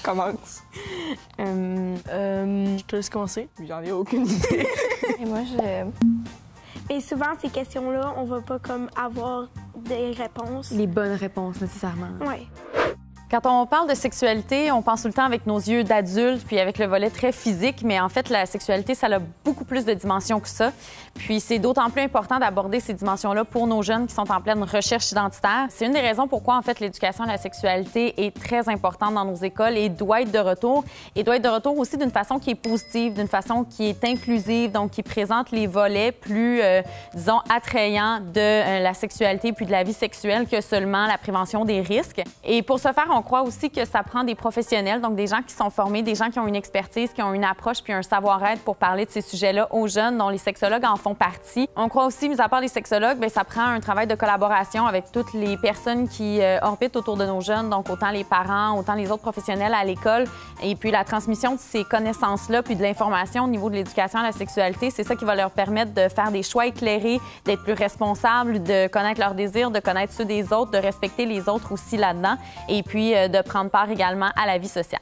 Commence. Je te laisse commencer. J'en ai aucune idée. Et moi, Et souvent, ces questions-là, on va pas comme avoir des réponses. les bonnes réponses, nécessairement. Ouais. Quand on parle de sexualité, on pense tout le temps avec nos yeux d'adultes, puis avec le volet très physique, mais en fait, la sexualité, ça a beaucoup plus de dimensions que ça. Puis c'est d'autant plus important d'aborder ces dimensions-là pour nos jeunes qui sont en pleine recherche identitaire. C'est une des raisons pourquoi, en fait, l'éducation à la sexualité est très importante dans nos écoles et doit être de retour. Et doit être de retour aussi d'une façon qui est positive, d'une façon qui est inclusive, donc qui présente les volets plus, disons, attrayants de la sexualité puis de la vie sexuelle que seulement la prévention des risques. Et pour ce faire, on croit aussi que ça prend des professionnels, donc des gens qui sont formés, des gens qui ont une expertise, qui ont une approche puis un savoir-être pour parler de ces sujets-là aux jeunes, dont les sexologues en font partie. On croit aussi, mis à part les sexologues, bien, ça prend un travail de collaboration avec toutes les personnes qui orbitent autour de nos jeunes, donc autant les parents, autant les autres professionnels à l'école. Et puis la transmission de ces connaissances-là puis de l'information au niveau de l'éducation à la sexualité, c'est ça qui va leur permettre de faire des choix éclairés, d'être plus responsables, de connaître leurs désirs, de connaître ceux des autres, de respecter les autres aussi là-dedans. Et puis de prendre part également à la vie sociale.